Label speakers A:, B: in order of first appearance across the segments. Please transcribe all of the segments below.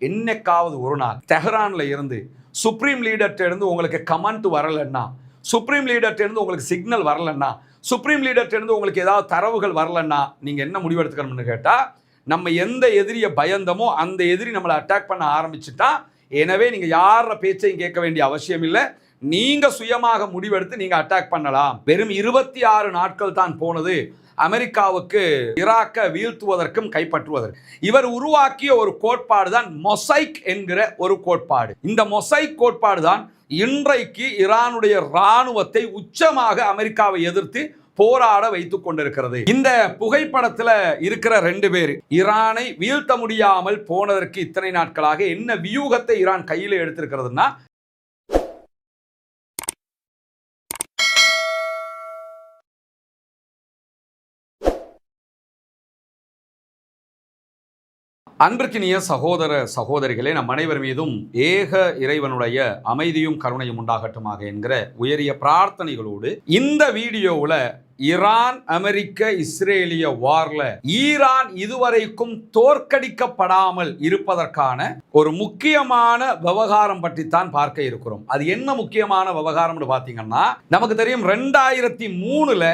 A: என்னைக்காவது ஒரு நாள் தெஹ்ரான்ல இருந்து சுப்ரீம் லீடர்கிட்ட இருந்து உங்களுக்கு கமெண்ட் வரலன்னா, சுப்ரீம் லீடர்கிட்ட இருந்து உங்களுக்கு சிக்னல் வரலன்னா, சுப்ரீம் லீடர்கிட்ட இருந்து உங்களுக்கு ஏதாவது தரவுகள் வரலன்னா நீங்க என்ன முடிவு எடுத்துக்கணும்னு கேட்டா, நம்ம எந்த எதிரியை பயந்தமோ அந்த எதிரி நம்மளை அட்டாக் பண்ண ஆரம்பிச்சுட்டா, எனவே நீங்க யார பேச்சையும் கேட்க வேண்டிய அவசியம் இல்லை. நீங்க சுயமாக முடிவெடுத்து நீங்க அட்டாக் பண்ணலாம். வெறும் 26 நாட்கள் தான் போனது அமெரிக்காவுக்கு ஈராக்கை வீழ்த்துவதற்கும் கைப்பற்றுவதற்கு. இவர் உருவாக்கிய ஒரு கோட்பாடு தான் மொசைக் என்கிற ஒரு கோட்பாடு. இந்த மொசைக் கோட்பாடு தான் இன்றைக்கு ஈரானுடைய இராணுவத்தை உச்சமாக அமெரிக்காவை எதிர்த்து போராட வைத்துக் கொண்டிருக்கிறது. இந்த புகைப்படத்தில் இருக்கிற 2 பேர் ஈரானை வீழ்த்த முடியாமல் போனதற்கு இத்தனை நாட்களாக என்ன வியூகத்தை ஈரான் கையில் எடுத்திருக்கிறதுனா, அன்பிற்கினிய சகோதர சகோதரிகளே, நம் அனைவர் மீதும் ஏக இறைவனுடைய அமைதியும் கருணையும் உண்டாகட்டுமாக என்கிற உயரிய பிரார்த்தனைகளோடு இந்த வீடியோவில் ஈரான் அமெரிக்க இஸ்ரேலிய வார்ல ஈரான் இதுவரைக்கும் தோற்கடிக்கப்படாமல் இருப்பதற்கான ஒரு முக்கியமான விவகாரம் பற்றி தான் பார்க்க இருக்கிறோம். அது என்ன முக்கியமான விவகாரம்னு பார்த்தீங்கன்னா, நமக்கு தெரியும் 2003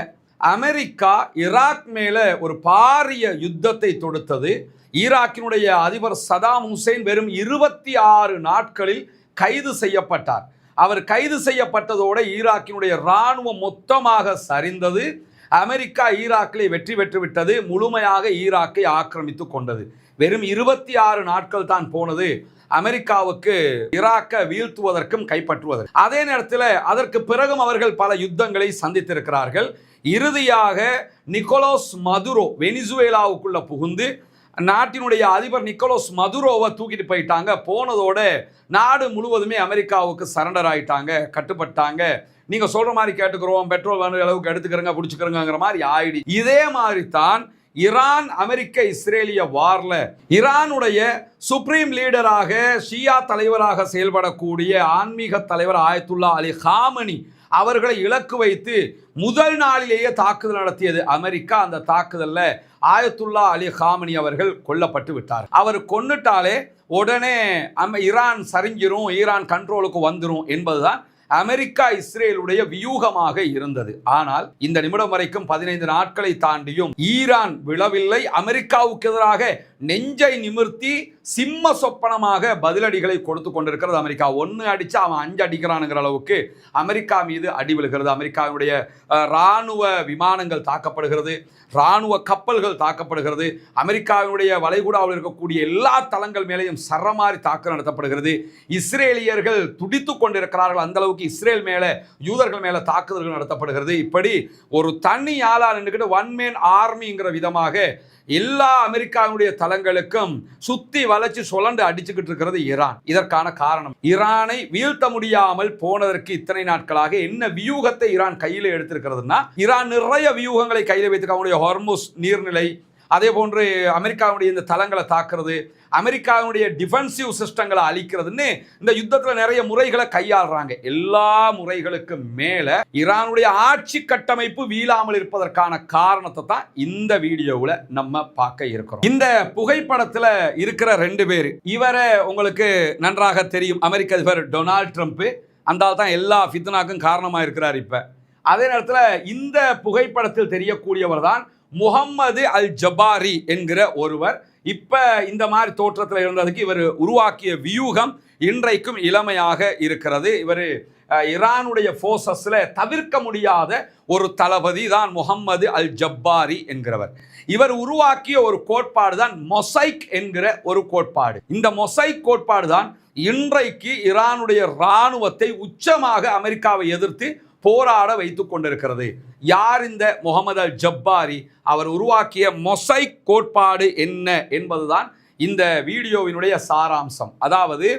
A: அமெரிக்கா ஈராக் மேல ஒரு பாரிய யுத்தத்தை தொடுத்தது. ஈராக்கினுடைய அதிபர் சதாம் ஹுசைன் வெறும் 26 நாட்களில் கைது செய்யப்பட்டார். அவர் கைது செய்யப்பட்டதோடு ஈராக்கினுடைய இராணுவம் மொத்தமாக சரிந்தது. அமெரிக்கா ஈராக்கிலே வெற்றி பெற்று விட்டது. முழுமையாக ஈராக்கை ஆக்கிரமித்து கொண்டது. வெறும் 26 நாட்கள் தான் போனது அமெரிக்காவுக்கு ஈராக்கை வீழ்த்துவதற்கும் கைப்பற்றுவதற்கு. அதே நேரத்தில் அதற்கு பிறகும் அவர்கள் பல யுத்தங்களை சந்தித்திருக்கிறார்கள். இறுதியாக நிக்கோலஸ் மதுரோ வெனிசுவேலாவுக்குள்ள புகுந்து நாட்டினுடைய அதிபர் நிக்கோலஸ் மதுரோவை தூக்கிட்டு போயிட்டாங்க. போனதோட நாடு முழுவதுமே அமெரிக்காவுக்கு சரண்டர் ஆயிட்டாங்க, கட்டுப்பட்டாங்க. நீங்க சொல்ற மாதிரி கேட்டுக்கிறோம், பெட்ரோல் வேணுற அளவுக்கு எடுத்துக்கிறங்க, பிடிச்சிக்கிறங்கிற மாதிரி ஆயிடு. இதே மாதிரி தான் ஈரான் அமெரிக்க இஸ்ரேலிய வார்ல ஈரானுடைய சுப்ரீம் லீடராக ஷியா தலைவராக செயல்படக்கூடிய ஆன்மீக தலைவர் ஆயத்துல்லா அலி காமனி அவர்களை இலக்கு வைத்து முதல் நாளிலேயே தாக்குதல் நடத்தியது அமெரிக்கா. அந்த தாக்குதல்ல ஆயத்துல்லா அலி காமனி அவர்கள் கொல்லப்பட்டு விட்டார். அவர் கொன்னுட்டாலே உடனே ஈரான் சரிஞ்சிரும், ஈரான் கண்ட்ரோலுக்கு வந்துரும் என்பதுதான் அமெரிக்கா இஸ்ரேலுடைய வியூகமாக இருந்தது. ஆனால் இந்த நிமிடம் வரைக்கும் 15 நாட்களை தாண்டியும் ஈரான் விழவில்லை. அமெரிக்காவுக்கு எதிராக நெஞ்சை நிமிர்த்தி சிம்ம சொப்பனமாக பதிலடிகளை கொடுத்து கொண்டிருக்கிறது அமெரிக்கா. 1 அடிச்சா அவன் 5 அடிக்கிறானுங்கிற அளவுக்கு அமெரிக்கா மீது அடி விழுகிறது. அமெரிக்காவுடைய இராணுவ விமானங்கள் தாக்கப்படுகிறது, இராணுவ கப்பல்கள் தாக்கப்படுகிறது. அமெரிக்காவினுடைய வளைகுடாவில் இருக்கக்கூடிய எல்லா தளங்கள் மேலேயும் சரமாரி தாக்குதல் நடத்தப்படுகிறது. இஸ்ரேலியர்கள் துடித்து கொண்டிருக்கிறார்கள். அந்த அளவுக்கு இஸ்ரேல் மேல யூதர்கள் மேல தாக்குதல்கள் நடத்தப்படுகிறது. இப்படி ஒரு தனி ஆளா நின்றுக்கிட்டு ஒன் மேன் ஆர்மிங்கிற விதமாக எல்லா அமெரிக்காவுடைய தளங்களுக்கும் சுத்தி வளைச்சு சுழண்டு அடிச்சுக்கிட்டு இருக்கிறது ஈரான். இதற்கான காரணம் ஈரானை வீழ்த்த முடியாமல் போனதற்கு இத்தனை நாட்களாக என்ன வியூகத்தை ஈரான் கையில் எடுத்திருக்கிறதுனா, ஈரான் நிறைய வியூகங்களை கையில் வைத்துக்க ஹார்முஸ் நீர்நிலை, அதே போன்று அமெரிக்காவுடைய இந்த தளங்களை தாக்குறது, அமெரிக்காவுடைய டிஃபென்சிவ் சிஸ்டங்களை அழிக்கிறதுன்னு இந்த யுத்தத்தில் நிறைய முறைகளை கையாளுறாங்க. எல்லா முறைகளுக்கு மேல ஈரானுடைய ஆட்சி கட்டமைப்பு வீழாமல் இருப்பதற்கான காரணத்தை தான் இந்த வீடியோவில் நம்ம பார்க்க இருக்கிறோம். இந்த புகைப்படத்தில் இருக்கிற 2 பேர், இவரை உங்களுக்கு நன்றாக தெரியும், அமெரிக்க அதிபர் டொனால்ட் ட்ரம்ப். அந்த ஆள் தான் எல்லா ஃபித்னாக்கும் காரணமாக இருக்கிறார் இப்ப. அதே நேரத்தில் இந்த புகைப்படத்தில் தெரியக்கூடியவர் தான் முகம்மது அல் ஜபாரி என்கிற ஒருவர். இப்ப இந்த மாதிரி தோற்றத்தில் இருந்ததுக்கு இவர் உருவாக்கிய வியூகம் இன்றைக்கும் இளமையாக இருக்கிறது. இவர் ஈரானுடைய போர்சஸ்ல தவிர்க்க முடியாத ஒரு தளபதி தான் முகம்மது அல் ஜப்பாரி என்கிறவர். இவர் உருவாக்கிய ஒரு கோட்பாடு தான் மொசைக் என்கிற ஒரு கோட்பாடு. இந்த மொசைக் கோட்பாடு தான் இன்றைக்கு ஈரானுடைய இராணுவத்தை உச்சமாக அமெரிக்காவை எதிர்த்து போராட வைத்துக் கொண்டிருக்கிறது. யார் இந்த முகமது அல் ஜப்பாரி? அவர் உருவாக்கிய மொசைக் கோட்பாடு என்ன என்பதுதான் இந்த வீடியோவினுடைய சாராம்சம். அதாவது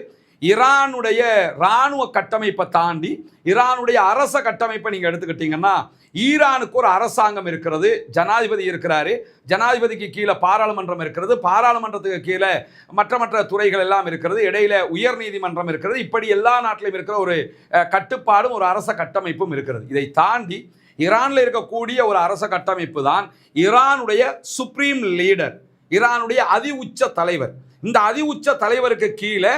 A: ஈரானுடைய இராணுவ கட்டமைப்பை தாண்டி ஈரானுடைய அரச கட்டமைப்பை நீங்க எடுத்துக்கிட்டீங்கன்னா, ஈரானுக்கு ஒரு அரசாங்கம் இருக்கிறது, ஜனாதிபதி இருக்கிறாரு, ஜனாதிபதிக்கு கீழே பாராளுமன்றம் இருக்கிறது, பாராளுமன்றத்துக்கு கீழே மற்ற துறைகள் எல்லாம் இருக்கிறது, இடையில உயர் நீதிமன்றம் இருக்கிறது. இப்படி எல்லா நாட்டிலும் இருக்கிற ஒரு கட்டுப்பாடும் ஒரு அரச கட்டமைப்பும் இருக்கிறது. இதை தாண்டி ஈரான்ல இருக்கக்கூடிய ஒரு அரச கட்டமைப்பு தான் ஈரானுடைய சுப்ரீம் லீடர், ஈரானுடைய அதி உச்ச தலைவர். இந்த அதி உச்ச தலைவருக்கு கீழே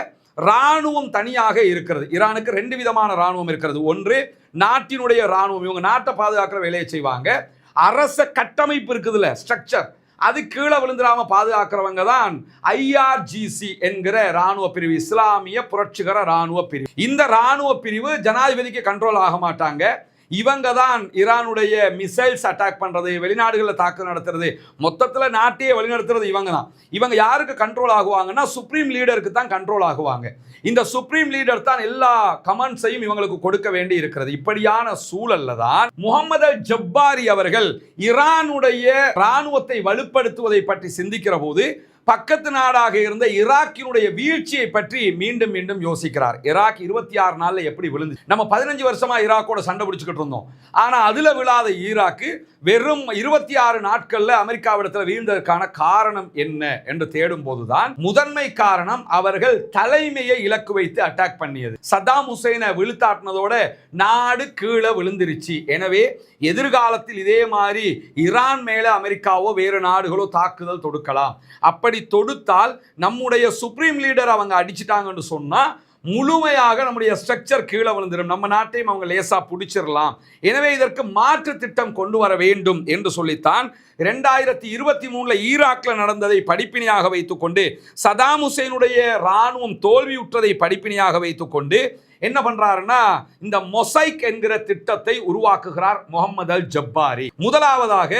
A: ராணுவம் தனியாக இருக்கிறது. ஈரானுக்கு 2 விதமான ராணுவம் இருக்கிறது. ஒன்று நாட்டினுடைய ராணுவம், இவங்க நாட்டை பாதுகாக்கிற வேலையை செய்வாங்க. அரச கட்டமைப்பு இருக்குதுல்ல, ஸ்ட்ரக்சர், அது கீழே விழுந்துடாம பாதுகாக்கிறவங்க தான் IRGC என்கிற ராணுவ பிரிவு, இஸ்லாமிய புரட்சிகர ராணுவ பிரிவு. இந்த ராணுவ பிரிவு ஜனாதிபதிக்கு கண்ட்ரோல் ஆக மாட்டாங்க. இவங்க தான் ஈரானுடைய மிசைல்ஸ் அட்டாக் பண்றது, வெளிநாடுகளில் தாக்குதல் நடத்துறது, மொத்தத்தில் நாட்டையே வழிநடத்துறது இவங்க தான். இவங்க யாருக்கு கண்ட்ரோல் ஆகுவாங்கன்னா சுப்ரீம் லீடருக்கு தான் கண்ட்ரோல் ஆகுவாங்க. இந்த சுப்ரீம் லீடர் தான் எல்லா கமெண்ட்ஸையும் இவங்களுக்கு கொடுக்க வேண்டி இருக்கிறது. இப்படியான சூழல்ல தான் முகமது அல் ஜப்பாரி அவர்கள் ஈரானுடைய ராணுவத்தை வலுப்படுத்துவதை பற்றி சிந்திக்கிற போது பக்கத்து நாடாக இருந்த ஈராக்கினுடைய வீழ்ச்சியை பற்றி மீண்டும் மீண்டும் யோசிக்கிறார். ஈராக் 26 நாள்ல எப்படி விழுந்து, நம்ம 15 வருஷமா ஈராக்கோட சண்டை பிடிச்சுக்கிட்டு இருந்தோம். ஆனா அதுல விழாத ஈராக்கு வெறும் 26 நாட்கள்ல அமெரிக்காவிடத்தில் வீழ்ந்ததற்கான காரணம் என்ன என்று தேடும் போதுதான் முதன்மை காரணம் அவர்கள் தலைமையை இலக்கு வைத்து அட்டாக் பண்ணியது. சதாம் ஹுசைனை விழுத்தாட்டினதோட நாடு கீழே விழுந்துருச்சு. எனவே எதிர்காலத்தில் இதே மாதிரி ஈரான் மேல அமெரிக்காவோ வேறு நாடுகளோ தாக்குதல் தொடுக்கலாம். அப்படி தொடுத்தால் நம்முடைய சுப்ரீம் லீடர் அவங்க அடிச்சிட்டாங்கன்னு சொன்னா முழுமையாக நம்முடைய ஸ்ட்ரக்சர் கீழே விழுந்துடும், நம்ம நாட்டையும் அவங்க லேசா பிடிச்சிடலாம். எனவே இதற்கு மாற்று திட்டம் கொண்டு வர வேண்டும் என்று சொல்லித்தான் 2023 ஈராக்ல நடந்ததை படிப்பினையாக வைத்துக்கொண்டு, சதாம் ஹுசைனுடைய ராணுவம் தோல்வியுற்றதை படிப்பினையாக வைத்துக்கொண்டு என்ன பண்றாருன்னா இந்த மொசைக் என்கிற திட்டத்தை உருவாக்குகிறார் முகமது அல் ஜப்பாரி. முதலாவதாக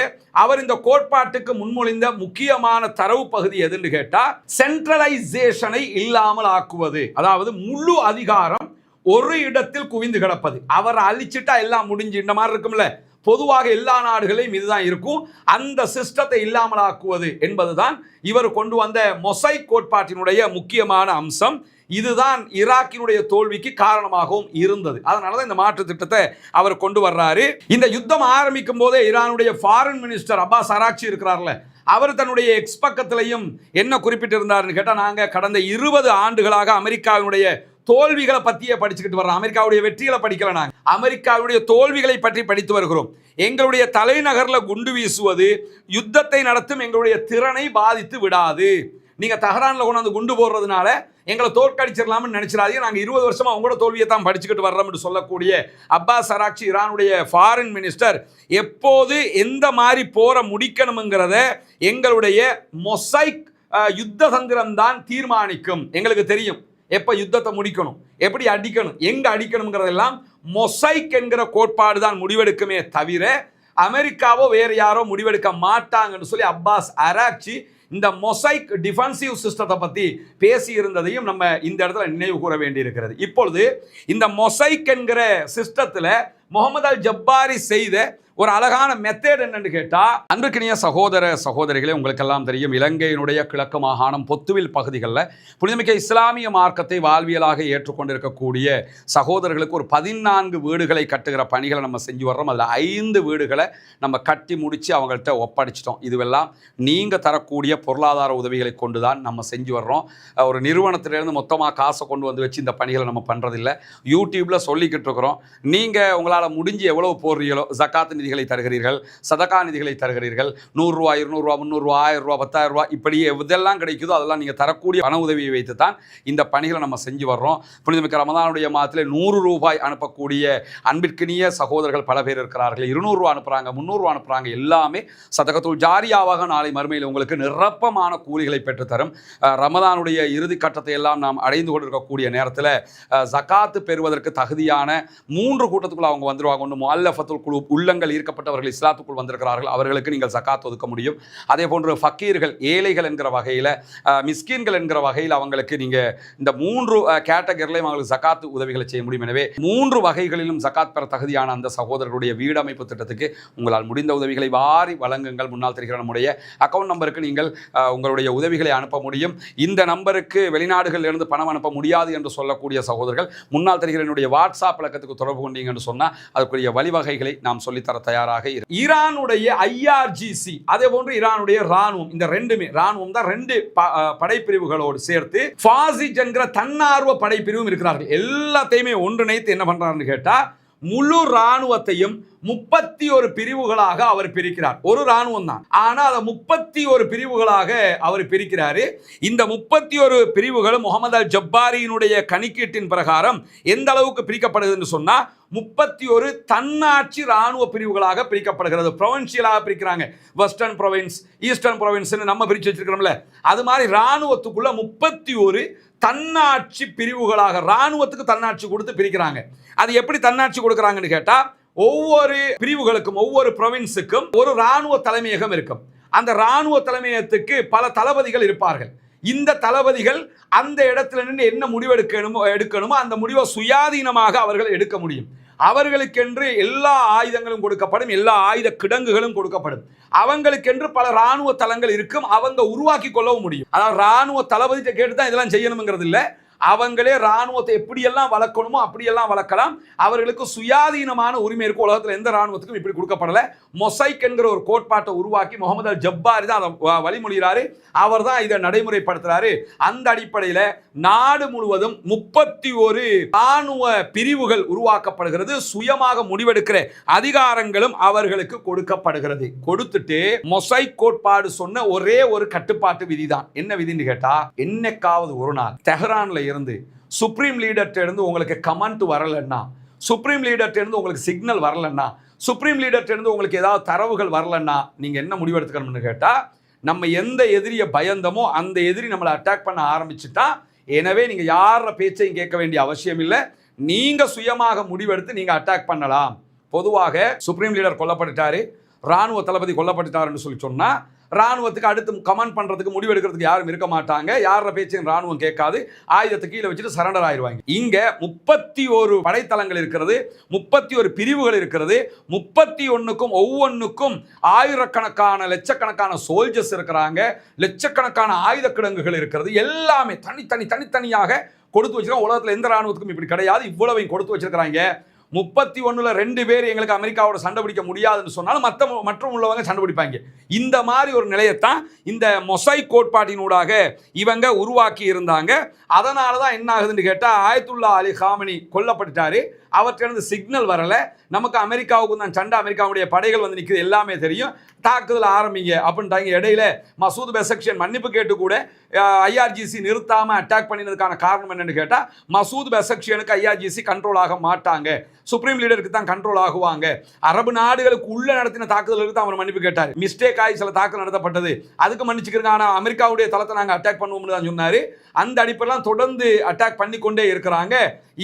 A: அவர் இந்த கோட்பாட்டுக்கு முன்மொழிந்த முக்கியமான தரவு பகுதி எதுன்னு கேட்டா, சென்ட்ரலைசேஷனை இல்லாமல் ஆக்குவது. அதாவது முழு அதிகாரம் ஒரு இடத்தில் குவிந்து கிடப்பது. அவர் அழிச்சிட்டா எல்லாம் முடிஞ்சு இந்த மாதிரி இருக்கும்ல, பொதுவாக எல்லா நாடுகளையும் இதுதான் இருக்கும். அந்த சிஸ்டத்தை இல்லாமல் ஆக்குவது என்பதுதான் இவர் கொண்டு வந்த மொசைக் கோட்பாட்டினுடைய முக்கியமான அம்சம். இதுதான் ஈராக்கினுடைய தோல்விக்கு காரணமாகவும் இருந்தது. அதனாலதான் இந்த மாற்று திட்டத்தை அவர் கொண்டு வர்றாரு. இந்த யுத்தம் ஆரம்பிக்கும் போதே ஈரானுடைய ஃபாரின் மினிஸ்டர் அப்பாஸ் அராக்சி இருக்கிறார்ல, அவர் தன்னுடைய எக்ஸ் பக்கத்திலையும் என்ன குறிப்பிட்டிருந்தார்னு கேட்டா, நாங்க கடந்த 20 ஆண்டுகளாக அமெரிக்காவினுடைய தோல்விகளை பற்றியே படிச்சுக்கிட்டு வர்றோம். அமெரிக்காவுடைய வெற்றிகளை படிக்கல, நாங்கள் அமெரிக்காவுடைய தோல்விகளை பற்றி படித்து வருகிறோம். எங்களுடைய தலைநகரில் குண்டு வீசுவது யுத்தத்தை நடத்தும் எங்களுடைய திறனை பாதித்து விடாது. நீங்க தஹரான்ல கொண்டாந்து குண்டு போடுறதுனால எங்களை தோற்கடிச்சிடலாம்னு நினைச்சிடாதீங்க, நாங்கள் 20 வருஷமா உங்களோட தோல்வியை தான் படிச்சுக்கிட்டு வர்றோம் என்று சொல்லக்கூடிய அப்பாஸ் அராக்சி ஈரானுடைய ஃபாரின் மினிஸ்டர் எப்போது எந்த மாதிரி போரை முடிக்கணுங்கிறத எங்களுடைய மொசைக் யுத்த தந்திரம் தான் தீர்மானிக்கும். எங்களுக்கு தெரியும் எப்ப யுத்தத்தை முடிக்கணும், எப்படி அடிக்கணும், எங்க அடிக்கணுங்கிறதெல்லாம் மொசைக் என்கிற கோட்பாடு தான் முடிவெடுக்குமே தவிர அமெரிக்காவோ வேறு யாரோ முடிவெடுக்க மாட்டாங்கன்னு சொல்லி அப்பாஸ் அராக்சி இந்த மொசைக் டிஃபென்சிவ் சிஸ்டத்தை பற்றி பேசி இருந்ததையும் நம்ம இந்த இடத்துல நினைவு கூற வேண்டி இருக்கிறது. இப்பொழுது இந்த மொசைக் என்கிற சிஸ்டத்தில் முகமது அல் ஜப்பாரி செய்த ஒரு அழகான மெத்தட் என்னன்னு கேட்டா, அன்பிற்கினிய சகோதர சகோதரிகளே, உங்களுக்கெல்லாம் தெரியும் இலங்கையினுடைய கிழக்கு மாகாணம் பொத்துவில் பகுதிகளில் புனிதமிக்க இஸ்லாமிய மார்க்கத்தை வாழ்வியலாக ஏற்றுக்கொண்டிருக்கக்கூடிய சகோதரர்களுக்கு ஒரு 14 வீடுகளை கட்டுகிற பணிகளை நம்ம செஞ்சு வர்றோம். அதில் 5 வீடுகளை நம்ம கட்டி முடித்து அவங்கள்ட்ட ஒப்படைச்சிட்டோம். இதுவெல்லாம் நீங்கள் தரக்கூடிய பொருளாதார உதவிகளை கொண்டு தான் நம்ம செஞ்சு வர்றோம். ஒரு நிறுவனத்திலேருந்து மொத்தமாக காசை கொண்டு வந்து வச்சு இந்த பணிகளை நம்ம பண்ணுறதில்லை. யூடியூப்பில் சொல்லிக்கிட்டு இருக்கிறோம். நீங்கள் உங்களால் முடிஞ்சு எவ்வளவு போடுறீங்களோ, ஜக்காத் நிதிகளை தருகிறீர்கள், சதகா நிதிகளை தருகிறீர்கள், 100 ரூபா 200 ரூபா 300 ரூபா 1000 ரூபா 10,000 ரூபா இப்படியே எதெல்லாம் கிடைக்குதோ அதெல்லாம் நீங்கள் தரக்கூடிய பண உதவியை வைத்து தான் இந்த பணிகளை நம்ம செஞ்சு வர்றோம். புனிதமிக்க ரமதானுடைய மாதத்தில் 100 ரூபாய் அனுப்பக்கூடிய அன்பிற்கினிய சகோதரர்கள் பல பேர் இருக்கிறார்கள். 200 ரூபா அனுப்புகிறாங்க, 300 ரூபா அனுப்புகிறாங்க. எல்லாமே சதகத்துல் ஜாரியாவாக நாளை மறுமையில் உங்களுக்கு நிரப்பமான கூலிகளை பெற்றுத்தரும். ரமதானுடைய இறுதி கட்டத்தை எல்லாம் நாம் அடைந்து கொண்டிருக்கக்கூடிய நேரத்தில் ஜகாத்து பெறுவதற்கு தகுதியான 3 கூட்டத்துக்குள்ள அவங்க வந்துருவாங்க. ஒன்று முஅல்லஃபத்துல் குலூப், உள்ளங்கள் ஈர்க்கப்பட்டவர்கள் இஸ்லாத்துக்குள் வந்திருக்கிறார்கள், அவர்களுக்கு நீங்கள் ஜகாத் ஒதுக்க முடியும். அதே போன்று ஃபக்கீர்கள், ஏழைகள் என்கிற வகையில், மிஸ்கீன்கள் என்கிற வகையில் அவங்களுக்கு நீங்கள் இந்த 3 கேட்டகரிலையும் அவங்களுக்கு ஜகாத் உதவிகளை செய்ய முடியும். எனவே 3 வகைகளிலும் ஜகாத் பெற தகுதியான அந்த சகோதரர்களுடைய வீடமைப்பு திட்டத்துக்கு உங்களால் முடிந்த உதவிகளை வாரி வழங்குங்கள். முன்னால் தெரிகிற நம்முடைய அக்கௌண்ட் நம்பருக்கு நீங்கள் உங்களுடைய உதவிகளை அனுப்ப முடியும். இந்த நம்பருக்கு வெளிநாடுகளிலிருந்து பணம் அனுப்ப முடியாது என்று சொல்லக்கூடிய சகோதரர்கள் முன்னால் தெரிகிற என்னுடைய வாட்ஸ்அப் இலக்கத்துக்கு தொடர்பு கொண்டீங்க என்று சொன்னால் அதுக்குரிய வழிவகைகளை நாம் சொல்லித்தர தயாராக இருக்கு. ஈரானுடைய IRGC, அதே போன்று ஈரானுடைய ராணுவம், இந்த ரெண்டுமே ராணுவம் தான் 2 படைப்பிரிவுகளோடு சேர்த்து ஃபாசிஜ் என்கிற தன்னார்வ படைப்பிரிவும் இருக்கிறார்கள். எல்லாத்தையுமே ஒன்றிணைத்து என்ன பண்றாருன்னு கேட்டா முழு இராணுவத்தையும் 31 பிரிவுகளாக அவர் பிரிக்கிறார். ஒரு இராணுவம் தான், ஆனா அதை 31 பிரிவுகளாக அவர் பிரிக்கிறாரு. இந்த 31 பிரிவுகளும் முகமது அல் ஜப்பாரியினுடைய கணக்கீட்டின் பிரகாரம் எந்த அளவுக்கு பிரிக்கப்படுதுன்னு சொன்னா 31 தன்னாட்சி ராணுவ பிரிவுகளாக பிரிக்கப்படுகிறது. ப்ரொவின்சியலாக பிரிக்கிறாங்க. வெஸ்டர்ன் ப்ரொவின்ஸ், ஈஸ்டர்ன் ப்ரொவின்ஸ் நம்ம பிரிச்சு வச்சிருக்கிறோம்ல, அது மாதிரி ராணுவத்துக்குள்ள 31 தன்னாட்சி பிரிவுகளாக ராணுவத்துக்கு தன்னாட்சி கொடுத்து பிரிக்கிறாங்க. அது எப்படி தன்னாட்சி கொடுக்கறாங்கன்னு கேட்டா, ஒவ்வொரு பிரிவுகளுக்கும் ஒவ்வொரு ப்ரொவின்ஸுக்கும் ஒரு ராணுவ தலைமையகம் இருக்கும். அந்த ராணுவ தலைமையகத்துக்கு பல தளபதிகள் இருப்பார்கள். இந்த தளபதிகள் அந்த இடத்துல நின்று என்ன முடிவு எடுக்கணுமோ அந்த முடிவை சுயாதீனமாக அவர்கள் எடுக்க முடியும். அவர்களுக்கென்று எல்லா ஆயுதங்களும் கொடுக்கப்படும், எல்லா ஆயுத கிடங்குகளும் கொடுக்கப்படும். அவங்களுக்கென்று பல ராணுவ தளங்கள் இருக்கும், அவங்க உருவாக்கி கொள்ளவும் முடியும். அதாவது ராணுவ தளபதிட்ட கேட்டு தான் இதெல்லாம் செய்யணுங்கிறது இல்லை, அவங்களே ராணுவத்தை எப்படியெல்லாம் வளர்க்கணுமோ அப்படியெல்லாம் வளர்க்கலாம். அவர்களுக்கு சுயாதீனமான உரிமை இருக்கு. உலகத்தில் எந்த ராணுவத்துக்கும் இப்படி கொடுக்கப்படல. மொசைக் என்கிற ஒரு கோட்பாட்டை உருவாக்கி முகமது அல் ஜப்பாரி தான் அதை வழிமொழிகிறாரு. அவர் தான் இதை நடைமுறைப்படுத்துறாரு. அந்த அடிப்படையில் நாடு முழுவதும் 31 ராணுவ பிரிவுகள் உருவாக்கப்படுகிறது. சுயமாக முடிவெடுக்கிற அதிகாரங்களும் அவர்களுக்கு கொடுக்கப்படுகிறது. கொடுத்துட்டு மொசைக் கோட்பாடு சொன்ன ஒரே ஒரு கட்டுப்பாட்டு விதி தான். என்ன விதின்னு கேட்டா, என்னைக்காவது ஒரு நாள் தெஹ்ரான்ல இருந்து சுப்ரீம் லீடர்ட்ட இருந்து உங்களுக்கு கமெண்ட் வரலன்னா, சுப்ரீம் லீடர்ட்ட இருந்து உங்களுக்கு சிக்னல் வரலன்னா, சுப்ரீம் லீடர்ட்ட இருந்து உங்களுக்கு ஏதாவது தரவுகள் வரலன்னா, நீங்க என்ன முடிவெடுத்துக்கணும்னு கேட்டா, நம்ம எந்த எதிரியை பயந்தமோ அந்த எதிரி நம்மளை அட்டாக் பண்ண ஆரம்பிச்சுட்டா, எனவே நீங்க யார பேச்சையும் கேட்க வேண்டிய அவசியம் இல்லை, நீங்க சுயமாக முடிவெடுத்து நீங்க அட்டாக் பண்ணலாம். பொதுவாக சுப்ரீம் லீடர் கொல்லப்பட்டுட்டாரு, ராணுவ தளபதி கொல்லப்பட்டுட்டாருன்னு சொல்லி சொன்னா ராணுவத்துக்கு அடுத்து கமாண்ட் பண்றதுக்கு முடிவெடுக்கிறதுக்கு யாரும் இருக்க மாட்டாங்க. யார பேச்சையும் ராணுவம் கேட்காது, ஆயுதத்தை கீழே வச்சுட்டு சரண்டர் ஆயிடுவாங்க. இங்க 31 படைத்தளங்கள் இருக்கிறது, 31 பிரிவுகள் இருக்கிறது. 31க்கும் ஒவ்வொன்றுக்கும் ஆயிரக்கணக்கான லட்சக்கணக்கான சோல்ஜர்ஸ் இருக்கிறாங்க, லட்சக்கணக்கான ஆயுத கிடங்குகள் இருக்கிறது. எல்லாமே தனித்தனியாக கொடுத்து வச்சிருக்காங்க. உலகத்தில் எந்த ராணுவத்துக்கும் இப்படி கிடையாது, இவ்வளவையும் கொடுத்து வச்சிருக்கிறாங்க. 31ல் 2 பேர் எங்களுக்கு அமெரிக்காவோட சண்டை பிடிக்க முடியாதுன்னு சொன்னாலும் மற்றும் உள்ளவங்க சண்டை பிடிப்பாங்க. இந்த மாதிரி ஒரு நிலையத்தான் இந்த மொசைக் கோட்பாட்டினூடாக இவங்க உருவாக்கி இருந்தாங்க. அதனால தான் என்ன ஆகுதுன்னு கேட்டால், ஆயத்துல்லா அலி காமனி கொல்லப்பட்டுட்டாரு, அவற்றிலிருந்து சிக்னல் வரல, நமக்கு அமெரிக்காவுக்கு தான் சண்டை, அமெரிக்காவுடைய படைகள் வந்து நிற்குது, எல்லாமே தெரியும், தாக்குதல் ஆரம்பிங்க அப்படின்ட்டாங்க. இடையில மசூத் பெசக்ஷியன் மன்னிப்பு கேட்டு கூட ஐஆர்ஜிசி நிறுத்தாம அட்டாக் பண்ணினதுக்கான காரணம் என்னன்னு கேட்டா, மசூத் பெசக்ஷியனுக்கு ஐஆர்ஜிசி கண்ட்ரோல் ஆக மாட்டாங்க, சுப்ரீம் லீடருக்கு தான் கண்ட்ரோல் ஆகுவாங்க. அரபு நாடுகளுக்கு உள்ள நடத்தின தாக்குதலுக்கு தான் அவர் மன்னிப்பு கேட்டார். மிஸ்டேக் ஆகி சில தாக்குதல் நடத்தப்பட்டது, அதுக்கு மன்னிச்சுக்கிறேன், ஆனால் அமெரிக்காவுடைய தளத்தை நாங்கள் அட்டாக் பண்ணுவோம்னு தான் சொன்னாரு. அந்த அடிப்படையில் தொடர்ந்து அட்டாக் பண்ணி கொண்டே இருக்கிறாங்க.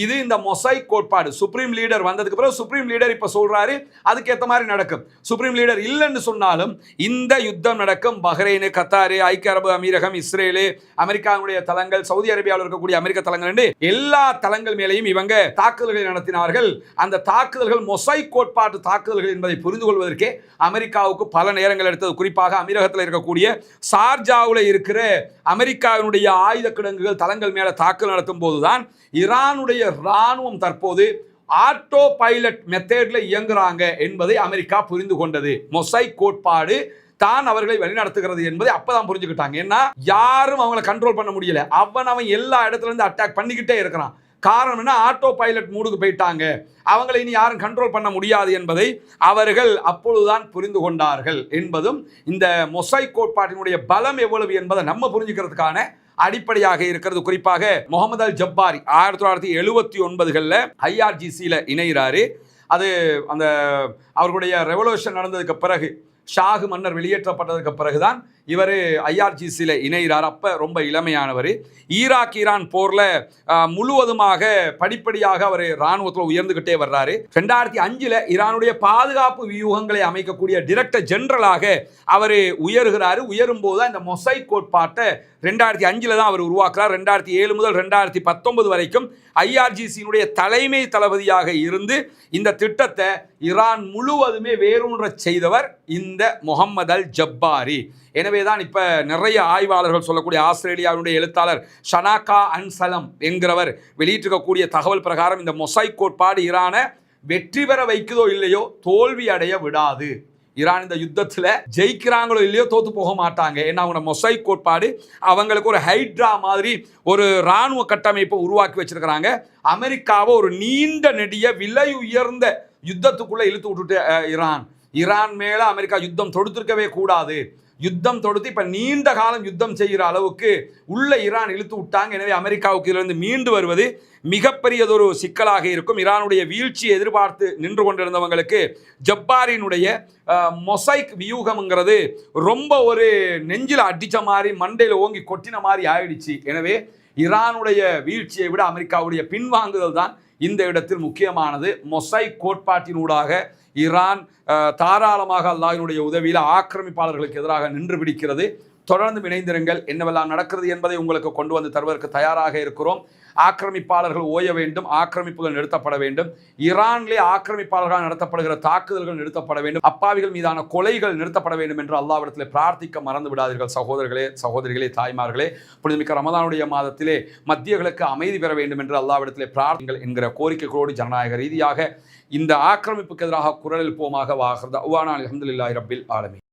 A: இது இந்த மொசைக் கோட்பாடு. சுப்ரீம் லீடர் வந்ததுக்கு பிறகு சுப்ரீம் லீடர் இப்ப சொல்றாரு, அதுக்கேற்ற மாதிரி நடக்கும். சுப்ரீம் லீடர் இல்லைன்னு சொன்னாலும் இந்த யுத்தம் நடக்கும். பஹ்ரைன், கத்தாரு, ஐக்கிய அரபு அமீரகம், இஸ்ரேலு, அமெரிக்காவுடைய தளங்கள், சவுதி அரேபியாவில் இருக்கக்கூடிய அமெரிக்க தளங்கள் என்று எல்லா தளங்கள் மேலேயும் இவங்க தாக்குதல்களை நடத்தினார்கள். அந்த தாக்குதல்கள் மொசைக் கோட்பாட்டு தாக்குதல்கள் என்பதை புரிந்து கொள்வதற்கே அமெரிக்காவுக்கு பல நேரங்கள் எடுத்தது. குறிப்பாக அமீரகத்தில் இருக்கக்கூடிய சார்ஜாவில் இருக்கிற அமெரிக்காவினுடைய ஆயுத கிடங்குகள் தளங்கள் மேல தாக்குதல் நடத்தும் போதுதான் ஈரானுடைய ராணுவம் தற்போது ஆட்டோ பைலட் மெத்தட்ல இயங்குறாங்க என்பதை அமெரிக்கா புரிந்து கொண்டது. மொசைக் கோட்பாடு தான் அவர்களை வழிநடத்துகிறது என்பதை அப்பதான் புரிஞ்சுக்கிட்டாங்க. ஏன்னா யாரும் அவங்களை கண்ட்ரோல் பண்ண முடியல, அவன் எல்லா இடத்துல இருந்து அட்டாக் பண்ணிக்கிட்டே இருக்கிறான். காரணம் என்ன, ஆட்டோ பைலட் மூடுக்கு போயிட்டாங்க, அவங்களை இனி யாரும் கண்ட்ரோல் பண்ண முடியாது என்பதை அவர்கள் அப்பொழுதுதான் புரிந்து கொண்டார்கள் என்பதும் இந்த மொசைக் கோட்பாட்டினுடைய பலம் எவ்வளவு என்பதை நம்ம புரிஞ்சுக்கிறதுக்கான அடிப்படையாக இருக்கிறது. குறிப்பாக முகமது அல் ஜப்பாரி 1979களில் ஐஆர்ஜிசியில் இணைகிறாரு. அது அந்த அவர்களுடைய ரெவல்யூஷன் நடந்ததுக்கு பிறகு, ஷாகு மன்னர் வெளியேற்றப்பட்டதுக்கு பிறகுதான் இவர் ஐஆர்ஜிசியில் இணைகிறார். அப்போ ரொம்ப இளமையானவர். ஈராக் ஈரான் போரில் முழுவதுமாக படிப்படியாக அவர் இராணுவத்தில் உயர்ந்துகிட்டே வர்றாரு. 2005 ஈரானுடைய பாதுகாப்பு வியூகங்களை அமைக்கக்கூடிய டைரக்டர் ஜெனரலாக அவர் உயர்கிறாரு. உயரும் போது தான் இந்த மொசைக் கோட்பாட்டை 2005 தான் அவர் உருவாக்குறார். 2007 முதல் 2019 வரைக்கும் ஐஆர்ஜிசியினுடைய தலைமை தளபதியாக இருந்து இந்த திட்டத்தை ஈரான் முழுவதுமே வேரூன்ற செய்தவர் இந்த முகமது அல் ஜப்பாரி. எனவே தான் இப்போ நிறைய ஆய்வாளர்கள் சொல்லக்கூடிய ஆஸ்திரேலியாவுடைய எழுத்தாளர் ஷனாகா அன்சலம் என்கிறவர் வெளியிட்டிருக்கக்கூடிய தகவல் பிரகாரம் இந்த மொசைக் கோட்பாடு ஈரானை வெற்றி பெற வைக்குதோ இல்லையோ தோல்வி அடைய விடாது. ஈரான் இந்த யுத்தத்தில் ஜெயிக்கிறாங்களோ இல்லையோ தோத்து போக மாட்டாங்க. ஏன்னா அவங்க மொசைக் கோட்பாடு அவங்களுக்கு ஒரு ஹைட்ரா மாதிரி ஒரு இராணுவ கட்டமைப்பை உருவாக்கி வச்சிருக்கிறாங்க. அமெரிக்காவை ஒரு நீண்ட நெடிய விலை உயர்ந்த யுத்தத்துக்குள்ள இழுத்து விட்டுட்டு ஈரான் மேல அமெரிக்கா யுத்தம் தொடுத்திருக்கவே கூடாது. யுத்தம் தொடுத்து இப்ப நீண்ட காலம் யுத்தம் செய்கிற அளவுக்கு உள்ள ஈரான் இழுத்து விட்டாங்க. எனவே அமெரிக்காவுக்கு இதிலிருந்து மீண்டு வருவது மிகப்பெரியதொரு சிக்கலாக இருக்கும். ஈரானுடைய வீழ்ச்சியை எதிர்பார்த்து நின்று கொண்டிருந்தவங்களுக்கு ஜப்பாரினுடைய மொசைக் வியூகம்ங்கிறது ரொம்ப ஒரு நெஞ்சில் அடித்த மாதிரி மண்டையில் ஓங்கி கொட்டின மாதிரி ஆயிடுச்சு. எனவே ஈரானுடைய வீழ்ச்சியை விட அமெரிக்காவுடைய பின்வாங்குதல் தான் இந்த இடத்தில் முக்கியமானது. மொசைக் கோட்பாட்டினூடாக ஈரான் தாராளமாக அல்லாஹ்வினுடைய உதவியில் ஆக்கிரமிப்பாளர்களுக்கு எதிராக நின்று பிடிக்கிறது. தொடர்ந்து இணைந்திருங்கள். என்னவெல்லாம் நடக்கிறது என்பதை உங்களுக்கு கொண்டு வந்து தருவதற்கு தயாராக இருக்கிறோம். ஆக்கிரமிப்பாளர்கள் ஓய வேண்டும், ஆக்கிரமிப்புகள் நிறுத்தப்பட வேண்டும், ஈரானிலே ஆக்கிரமிப்பாளர்களால் நடத்தப்படுகிற தாக்குதல்கள் நிறுத்தப்பட வேண்டும், அப்பாவிகள் மீதான கொலைகள் நிறுத்தப்பட வேண்டும் என்று அல்லாஹ்விடத்திலே பிரார்த்திக்க மறந்து விடாதீர்கள். சகோதரர்களே, சகோதரிகளே, தாய்மார்களே, புனிதமிக்க ரமதானுடைய மாதத்திலே மத்தியர்களுக்கு அமைதி பெற வேண்டும் என்று அல்லாஹ்விடத்திலே பிரார்த்திங்கள் என்கிற கோரிக்கைகளோடு ஜனநாயக ரீதியாக இந்த ஆக்கிரமிப்புக்கு எதிராக குரல் எழுப்புவோமாக. வாஹிர் தஅவானா அல்ஹம்துலில்லாஹி ரப்பில் ஆலமீன்.